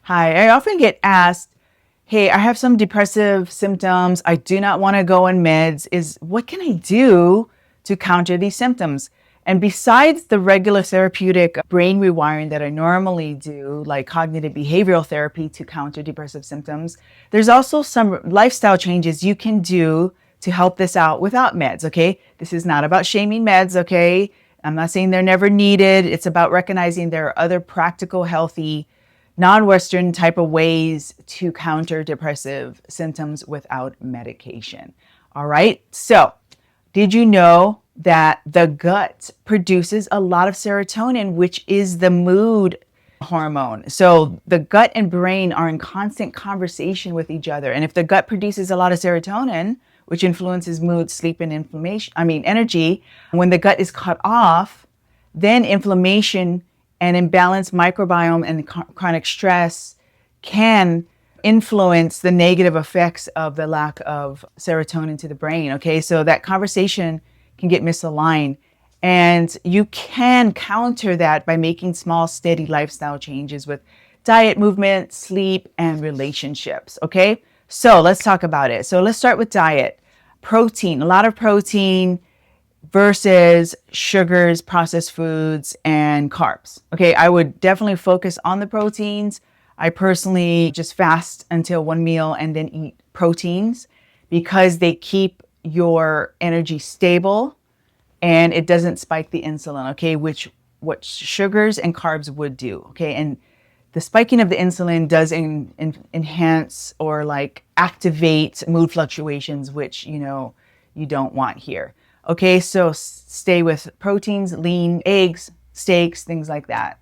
Hi, I often get asked, hey, I have some depressive symptoms. I do not want to go on meds. What can I do to counter these symptoms? And besides the regular therapeutic brain rewiring that I normally do, like cognitive behavioral therapy to counter depressive symptoms, there's also some lifestyle changes you can do to help this out without meds, okay? This is not about shaming meds, okay? I'm not saying they're never needed. It's about recognizing there are other practical, healthy, non-Western type of ways to counter depressive symptoms without medication. All right. So, did you know that the gut produces a lot of serotonin, which is the mood hormone? So, the gut and brain are in constant conversation with each other. And if the gut produces a lot of serotonin, which influences mood, sleep, and energy, when the gut is cut off, then inflammation and imbalanced microbiome and chronic stress can influence the negative effects of the lack of serotonin to the brain. Okay, so that conversation can get misaligned. And you can counter that by making small, steady lifestyle changes with diet, movement, sleep, and relationships. Okay, so let's talk about it. So let's start with diet. Protein, a lot of protein versus sugars, processed foods, and carbs. Okay, I would definitely focus on the proteins. I personally just fast until one meal and then eat proteins because they keep your energy stable and it doesn't spike the insulin, okay, which what sugars and carbs would do, okay? And the spiking of the insulin does enhance or like activate mood fluctuations, which, you don't want here. Okay, so stay with proteins, lean, eggs, steaks, things like that.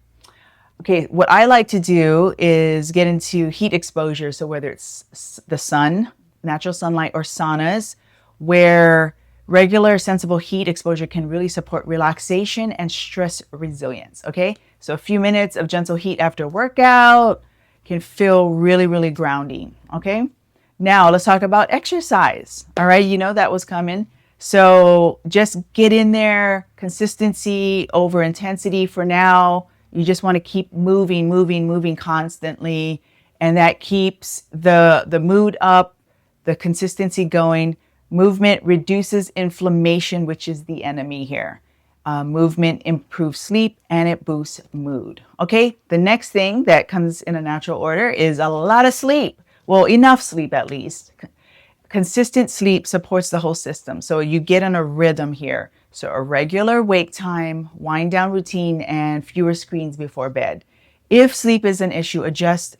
Okay, what I like to do is get into heat exposure. So whether it's the sun, natural sunlight, or saunas, where regular sensible heat exposure can really support relaxation and stress resilience. Okay, so a few minutes of gentle heat after a workout can feel really, really grounding. Okay, now let's talk about exercise. All right, you know that was coming. So just get in there, consistency over intensity for now. You just want to keep moving constantly. And that keeps the mood up, the consistency going. Movement reduces inflammation, which is the enemy here. Movement improves sleep and it boosts mood. Okay, the next thing that comes in a natural order is a lot of sleep. Well, enough sleep at least. Consistent sleep supports the whole system. So you get in a rhythm here. So a regular wake time, wind down routine, and fewer screens before bed. If sleep is an issue, adjust